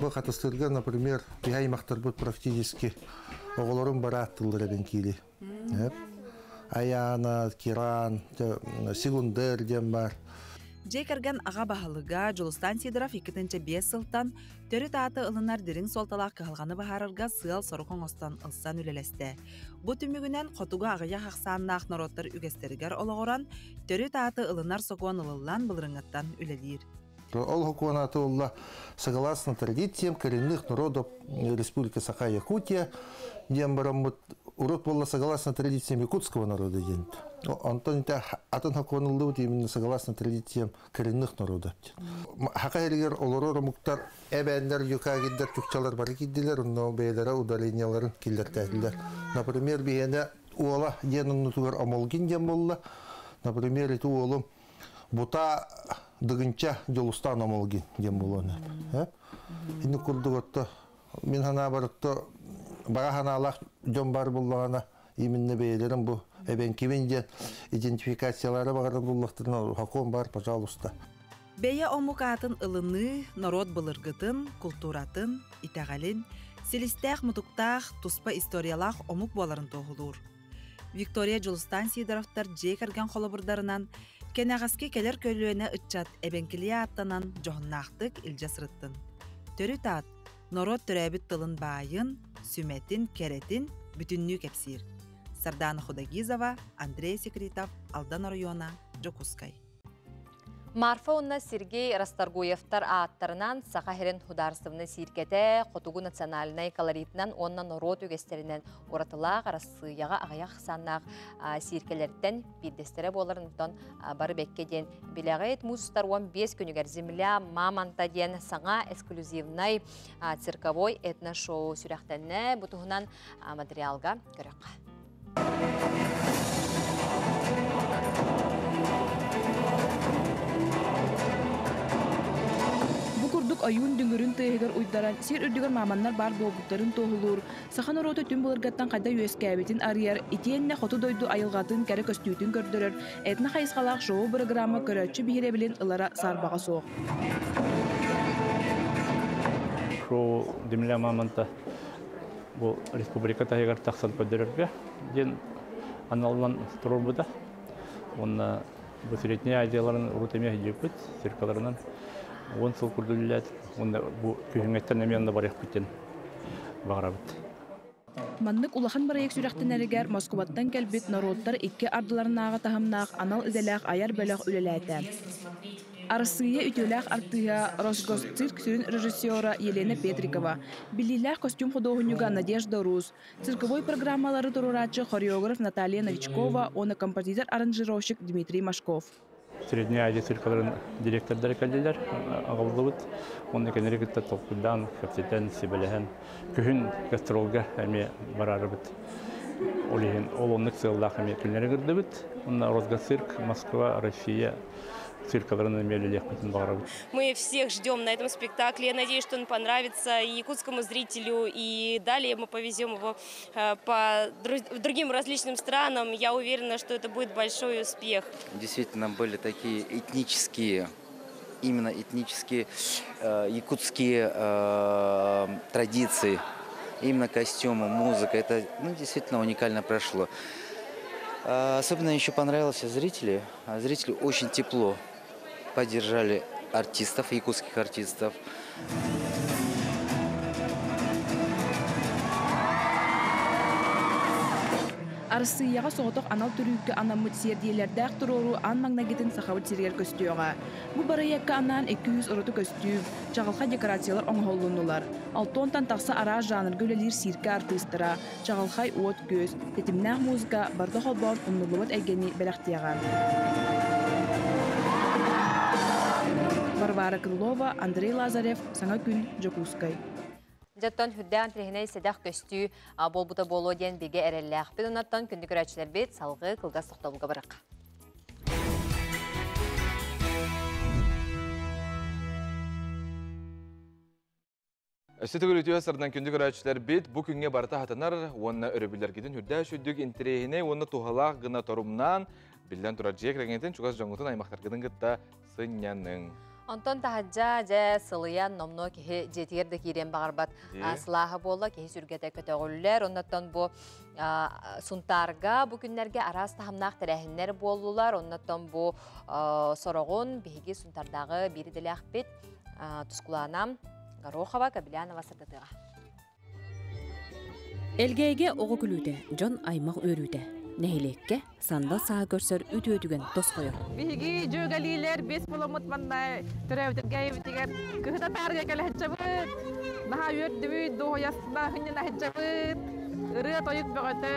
Бұл қатыстырға, например, бихай мақтар бұд практически оғыларын бара аттылар әбенкейлі. Аяна, Киран, Сигундер дем бар. Жекерген аға бағалыға Жылустан Сидоров 2-5 сылтан төрі тааты ылынар дерін солталақ кығылғаны бағарырға сығал сорықын остан ылсан үлелесті. Бұ түмігінен қотуға ағыя қақсаннақ нороттар үгестерігер олығыран төрі тааты ылынар соқуан ылылан бұлырыңаттан үлелер. Ол хукуанаты олла согласно традициям коренных народов Республики Саха-Якутия, дем барамут урод болла согласно традициям якутского народа ден. Антон атын хакуанылды именно согласно традициям коренных народов. Хакайлигер олорора муктар эбендер юкагиддер чукчалар бары киддилер, но бейлера удаленияларын килдертәдилер. Например, бейене уола денің нутугар амолгин дем болла. Например, это уолым бута дыгынча Жылустан амолгин дем боланы. Инни курдуготто мен хана барытто бага ханалах жон бар боллагана именно бейлерин бу эбенкибинде идентификациялары багардан буллактырына хакон бар, пожалуйста. Бейе омукатын ылыны, народ былыргытын, культуратын, итагалин, Селистәк мутуктах туспа историялах омук боларын тоғылур. Виктория Жолстан Сидоровтар жекерген холобурдарынан кенағаске келер көйлөөнө ытчат эбенкилия аттанан жоғыннақтық илже сырыттын. Төрі таат, норот төрәбіт тылын байын, сүметин, керетин, бүтіннүү кепсир. Сардана Худагизова, Андрей Секретов, Алдан района, Жокускай. Марфа онна Сергей Расторгуевтар аттарынан Сахахерен хударыстывны сиркете Хотугу национальной колоритнан онна норот үгестерінен оратылақ арасыяға ағаяқ саннақ сиркелерден биддестері боларынтон бары беккеден білағайт музыстар 15 күнігер земля маманта ден саңа эксклюзивнай цирковой этно-шоу сүрәқтенне бұтығынан материалға көріқ. Курдук аюн дүңгөрүн тыйгар уйдаран сир үрдүгөр маманнар бар болбуттарын тоһулур. Сахан ороты түн булыргаттан кайда үескәбитин арыяр, итиенне хоту дойду айылгатын кәре көстүтүн көрдөрөр. Этна хайсгалак шоу программа көрөчү бире билен ылара сарбага соок. Шоу Демля маманта бу республика тайгар таксан көдөрөргө ден аналган турбуда. Онна бу средний айдаларын урутеме жепит, циркаларынан 10 сыл күрдүлләт, онда бу күйеңеттен еменді барық бүттен бағарабыт. Маннык улахан барайык сүрәқтенәрігер Москваттан кәлбет народтар 2 ардыларынағы тахымнақ анал иделәқ аяр бөләқ үлеләті. Арысыя үтеләқ артыға Росгосцирк сүрін режиссера Елена Петрикова, билиләқ костюм художнюга Надежда Рус, цирковой программалары турурачы хореограф Наталья Новичкова, оны композитор-аранжировщик Дмитрий Машков. Средний Азия циркаларын директордары кәлделер ағылдыбыт. Оны кәнерекетті толқыдан, капсетен, себелеген, күхін гастролға әме барарыбыт. Ол онлық сылдақ әме күнлері кірдібіт. Онна Росгосцирк, Москва, Россия циркаларын әмелелек бітін бағарабыт. Мы всех ждем на этом спектакле. Я надеюсь, что он понравится и якутскому зрителю, и далее мы повезем его по другим различным странам. Я уверена, что это будет большой успех. Действительно, были такие этнические, именно этнические якутские традиции, именно костюмы, музыка. Это действительно уникально прошло. Особенно еще понравилось зрители. Зрители очень тепло поддержали артистов, якутских артистов. Арысыяға соғытық анал түріккі анамыт сердиелердәқ тұрору ан маңнагетін сақавыт сергер көстіуға. Бұ барайекка анан 200 ұрыты көстіу, жағылға декорациялар оңғолунулар. Алтонтан тақса ара жанр гөлелер сирке артыстыра, жағылғай от көз, тетімнәқ музыка барды қолбауын ұннулуыт әгені бәліқтияған. Варвара Крылова, Андрей Лазарев, Саңа күн, Жокускай. Жаттан хүддән трехіне седақ көстүү болбута болу ден беге әрелләқ. Бен онаттан күнді көрәтшілер бет салғы қылғас тоқталуға барақ. Өстеті көрітіу сардан күнді көрәтшілер бет бұл күнге барта хатанар, онына өрібілер кетін хүддә шүддік интерейіне, онына туғалақ ғына торумнан, білден тұрар жек рәңетін чуғас жоңғытын аймақтар кетін ғытта сынянның. Онтон тахаджа же сылыян номно кихи жетигерде кирен бағарбат сылаға болла кихи сүргеті көтөғілілер. Оннаттон бұ сунтарға бұ күнлерге арас тахымнақ тәрәхінлер болулар. Оннаттон бұ сорағын бейгі сунтардағы бері ділі ақпет тұскуланам Горохова Кабилянова сырдатыға. Элгейге оғы күлуде, жон аймақ өруде. Нәйлекке санда саға көрсөр үті-өтіген тос қойыр. Биһиги жөгалилер 5 километр маннай төрәвтергә ебитигән кыһыта тарга кәлә хәҗәбет. Наһа йөрдү доясна хынна хәҗәбет. Ры тойык бәгәтә.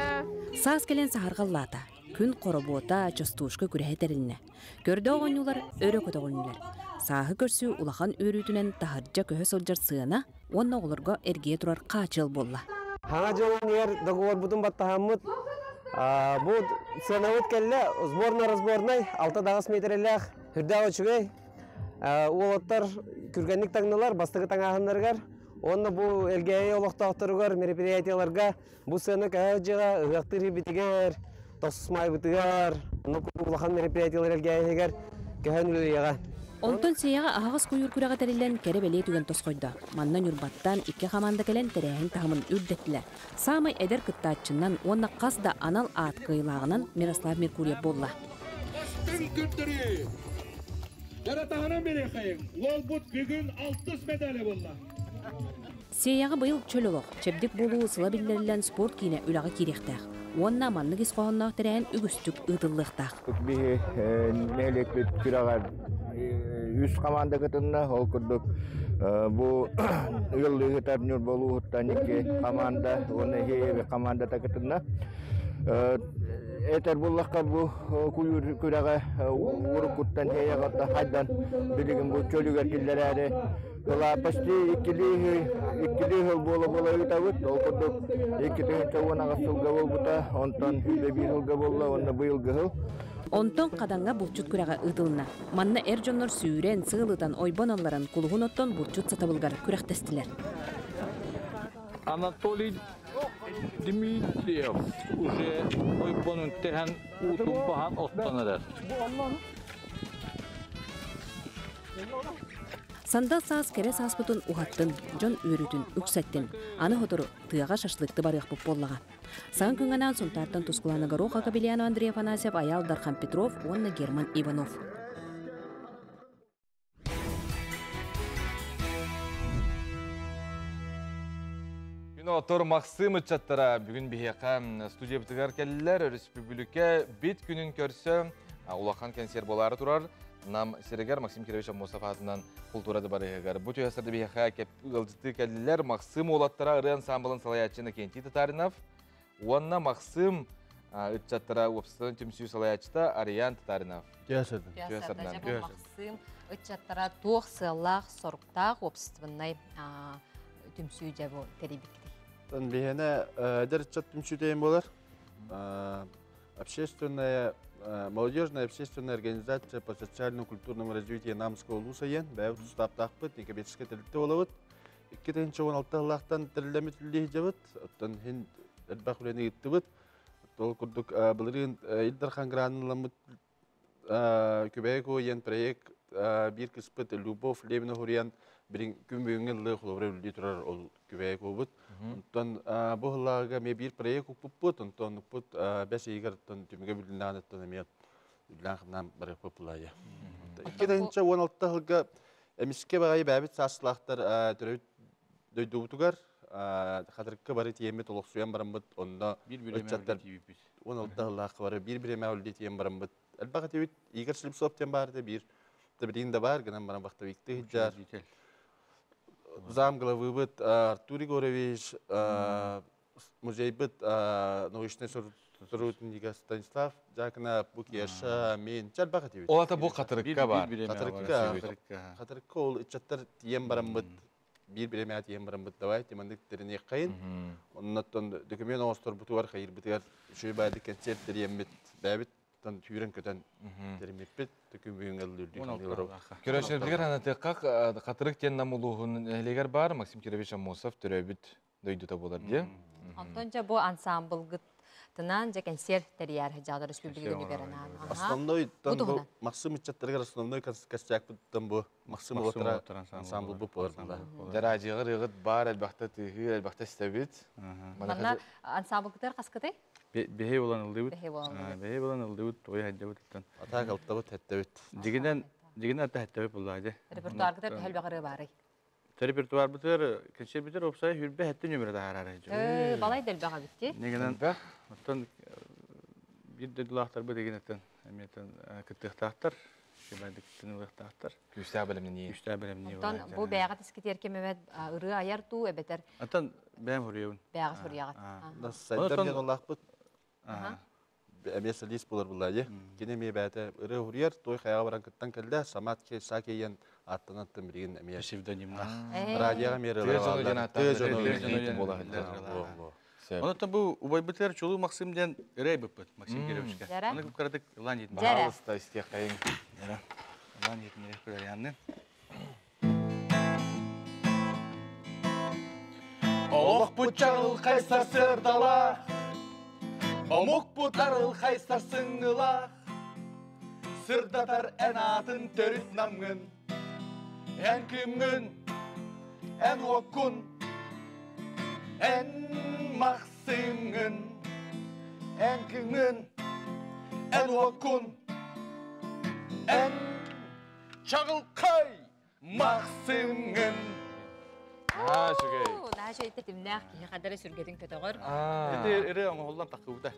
Саас келен саһаргаллата. Күн қоробота частушка күрәһәтеринне. Көрдө огонюлар өрө көтөгөннәр. Саһы көрсү улахан өрүтүнен тахарҗа көһө сылжар сыына, онна оларга эрге турар качыл болла. Хана жолнер договор бутун баттахаммыт. Бу сыановыт келле разборной 6 метрлях хүрдә очугай. Улоттар күргәнлек таңнылар бастыгы таңагыннаргар. Онда бу элгәй олоктоктургар мероприятияларга бу сыны кәҗәгә ягтыры битигәр, тосмай битигәр, улахан мероприятиялар элгәйгәр кәһәнүләгә. Онтон сеяға ағыз көйір күрәға тәрелен кәрі бәле түген тосқойды. Маннан үрбаттан икі қаманда кәлен тәрәйін тағымын үрдеттілер. Самай әдер кыттаатчыннан онна қас да анал аат кыйлағынан Мирослав Меркурия болла. Сеяға бұйыл чөл олық, чәбдік болуы сыла білдерілен спорт кейіне үліға керектәқ. Онна манны кес қоғыннақ тәрәйін үгістік ұтылықтақ. Үс команда кытында ол күрдүк. Бу ыллыгы тарнюр болуу танике команда, оны хееве команда такытында. Этер буллакка бу куюр күрәгә урукуттан хеягата хайдан билеген бу чөлүгә килләре. Ола почти икили хыл бола үтәвит. Ол күрдүк 2-нче уонага сылга болбута, онтон бир хылга болла, онда быйылгы хыл. Онтон қадаңға бұлчут күрәға ұтылына. Манна әржонлар сүйрен сығылыдан ойбон алларын құлығын оттон бұлчут сатабылғар күрәқтестілер. Анатолий Дмитриев уже ойбонын терән ұтым баған оттанырар. Сандал саас кәрі саас бұтын ұғаттын, жон өрітін, үксәттін. Аны ғотыры тыяға шашлықты барық бұп боллаға. Саған күнганан сұнтартын тұскуланы Гороха Кабелияну Андрей Афанасьев, Аял Дархан Петров, онна Герман Иванов. Отор Максим Чаттара бүгін бейеқа студия бітігер кәлілер, республика бет күнін көрсі, Улахан кәнсер болары тұрар. Нам Серегер Максим Кирович Мустафа атынан культурады барығығар. Бұт өйесірді бейеқа кәп ұлжыты кәлілер Максим олаттара ұры ансамблын салаятчыны Кенти Татаринов. Онна Максим Чаттара өпсістің түмсүй салаятчыта Ариян Татаринов. Максим Чаттара тоқ сылақ сорықтақ өпсістігіннай түмсүй жабы теребікті. Бейхені әдір түмсүй дейін болар. Общественная молодежная общественная организация по социальному культурному развитию Намского улусайен бәуір ұстаптақпыт, некабетіске тілітті олауыт. 2016 лақтан тірілеметілі жабыт, оттан хен әлбақ үлені еттібіт. Ол күрдік бұлырын Илдархан граныламыт көбәйік ойен проект бір кіспіт Любов Левина Хуриян бірін күн бүйінген лық олавыры үлі тұрар ол көбәйік ойбыт. Онтан бұғыларға ме бір проект ұппыт, онтан ұппыт бәс егерттен түміге бүлінлән еттен әмет үлілән қымнан барық популайы. 2016 жылға әміске бағайы бәбіт сасылақтар түрәуіт дөйді ұтығар. Қатырыққа бары тиемет олық суян барамбыт, онда өтчаттар 16 жылға бары бір-бірі мәулді тием барамбыт. Әлбаға тевіт егер шылып соптен барды бір бірінде бар, гынан барамбақты викті хиджар. Зам главы быт Артур Егорович, музей быт научный сотрудник Станислав Жакна Букеша, мен чалбаға тевіт. Олата бұл қатырыққа бар. Қатырыққа ол үтчаттар тием барамбыт. Bir мәт ем барам бит давай темандык терне кайын. Оннан документ остор бутуар хайыр битер шөй байды концерттер емет бәбит тан түйрен көтен термет бит документ алды. Көрәшер билгәр аны тәкъ катырык тен намулугын легер бар Максим Кирович Амосов төрөбит дөйдүтә булар ди. Антонча бу ансамбл гыттынан же концерт терияр Жада Республика Нигерана. Основной тан бу Максим Чаттарга основной костяк тан бу Максим Лотра ансамбл бу порда. Даражыгы рыгыт бар әлбәттә тиһи әлбәттә стабит. Мана ансамбл кытар каскыты? Бехе болан ылдыбыт. Бехе болан ылдыбыт той хаҗабыт тан. Ата калтабыт хәттәбит. Дигенен ата хәттәбит булды. Репертуар кытар хәлбәгәре бары. Репертуар битер, концерт битер опсай хүрбе хәтте нөмер дә Балай дәлбәгә битте. Негенен оттан bir dödülahtar bu degeneten emniyeten kıttıqtaqtar, şübәдік tınılықтaqtar. Күстә белемне. Күстә белемне. Дан бу бәгат искетер кемәт ыры аяр ту әбетер. Atan бәм хурыйын. Бәгат хурыягат. Сайдар ген Аллах бут. Әмәсе лис булыр буллар. Кине ме бәте ыры хурыяр той хая баран кыттан келдә самат ке сакейен аттан билген әмия. Псевдонимна. Радиога мерелер. Төҗөнөйдән була. Онотан бу убай битер чулу Максимден рей биппет Максим Кировичке. Аны күп карадык лан ит. Пожалуйста, истехаин. Лан ит менә күрәянны. Олық бұтчарыл қайсар сырдала, Омық бұтарыл қайсар сыңғыла, Sırdatar en atın törüt namgın. En kümgün, en okun, en maksımgın. En kümgün, en okun, en çağılkay maksımgın. Ha, şükür. Daha şey tetimnaq ki kadar sürgedin kötügör. Iri ama hollan takıvda.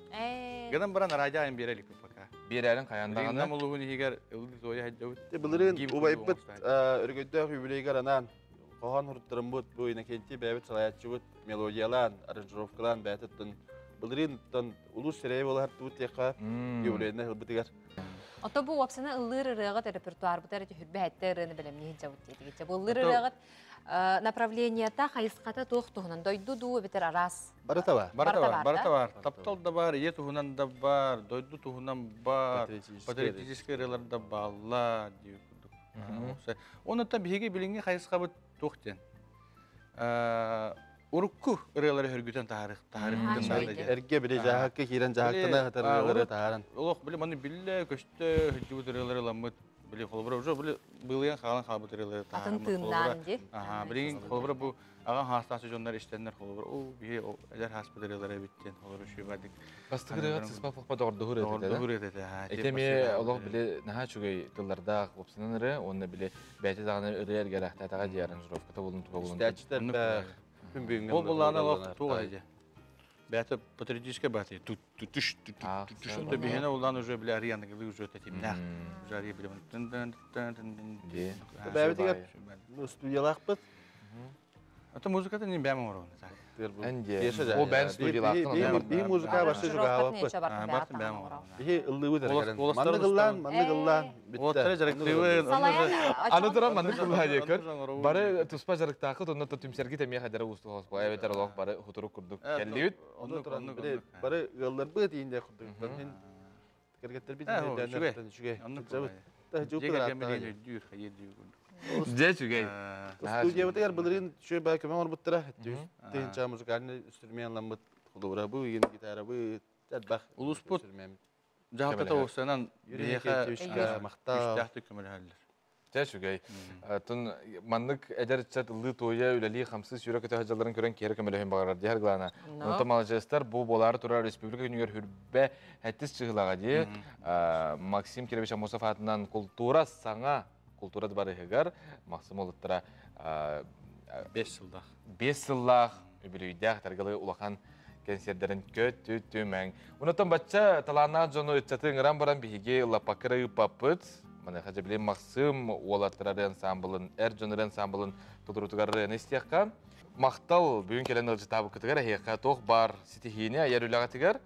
Gıdan bana narajayın bir elik paka. Bir elin kayandağında. Nam uluğun higer ıldı toya hajjavut. Bildirin ubayıpıt örgütte hübüleygar anan. Kohan hurtlarım bu yine kenti bebet salayatçı bud melodiyalan, aranjировкалан бәтеттен. Bildirin tan ulus serey bolar tut yaqa yöbüleyne hılbıtıgar. Ata bu opsana ılır ırıgat repertuar bu tarafı hürbe hatlarını bilem niye javut dedi. Bu ılır ırıgat направленията хайската тоқтугунан дойду битер арас. Барата бар. Таптал да бар, ие тугунан да бар, дойду тугунан бар, патриотический релар да балла дип. Оны та биге билинге хайска бу тоқтен. Урукку релар хөргүтен тарихтан Эрге биле жахакка кирен жахактана хатарлары тааран. Олох биле маны биле көштө хҗүт релар ламыт Били холбора уже били былыян халан хабытрылы та. Атынтындан ди. Ага, били холбора бу ага хастасы жондар иштенер холбора. О, бие эдер хастаспиталлары биттен холбора шүбадык. Бастыгырыгат сыспафлыкка дордугур эте. Дордугур эте. Этеме олог биле наха чугай тылларда опсыныры, онда биле бәте даганы ырыяр гәрәхтәтәгә диярынжыровката булын туга булын. Стәчтер бә күнбүгүн. Бу буланы вакыт туга иде. Бәте патриотическая бәте. Туш. Да бигене улдан уже биле арианы гылы уже тетимнәк. Уже ария биле. Ди. Бәбетигә студиялак бит. Ата музыкада не бәме орон. Энде. О бән студиялак. Би музыка башы жуга алып. Бат бәме орон. Би ыллы үдер. Манны гыллан. Оластары жарыктыбын. Аны турам манны кулла декер. Бары туспа жарыктакы тонна төтүмсәрге темия хадара усту хоспа. Эветер олог бары хутуру курдук. Келлибит. Onu turan bari yıllar bu diyince kurduk. Ben kergetler bir tane şüge. Anladım. Де чугай. Студия вот яр bildirin şu belki ben onu buttıra. Tinca müzikalini instrumentle but kulura bu yeni gitarı bu tadbah. Ulusput. Cahakta olsanan biyeha mahta kömürhaller. Де чугай. Тун маннык эдер чат ылы тоя үлели хамсыз жүрөк өтө хажаларын көрөн кері көмөлөһүн багарар дияр глана. Онто малажестар бу болары турар республика күнүгөр хүрбе хаттис чыгылага ди. Максим Керебеш Амосов атынан культура саңа культура бары хегар Максим олуттара 5 жылда. 5 жыллах үбүлүйдәк таргалы улахан концерттерин көтүтүмәң. Унотон бачча талана жону өтчатын ыран баран биге лапакыры папыт. Мана хажа билем Максим олаттырар ансамблын, Эржонер ансамблын тудурутугар нестияққа. Мақтал бүгін келен ылжы табы кытыгар, хейқа тоқ бар ситихине аяр үлағатыгар.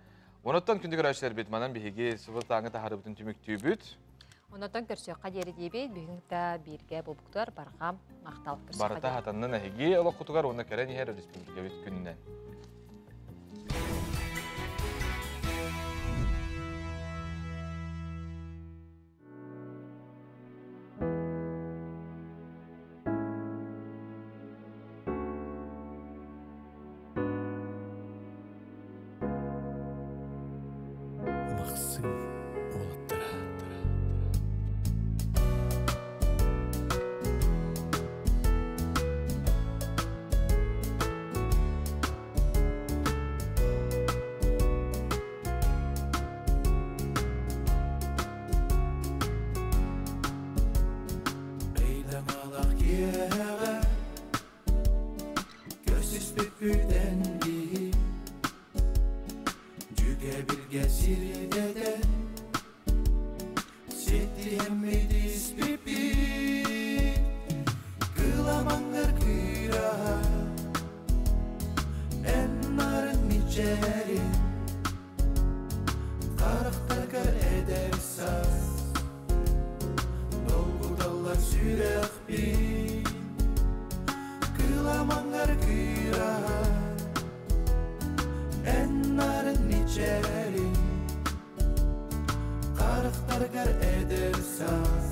Онаттан күндігір әшілер бет, манан биге сұғыр таңы тахары бүтін түмік түйбіт. Онаттан көрсеққа дері дейбет, бүгінгі бірге болбуктар барға мақтал көрсеққа. Барыта хатаннан әхеге олық құтыгар, оны кәрен ехер республика бет күнінен. Qarıqlar qar eder saz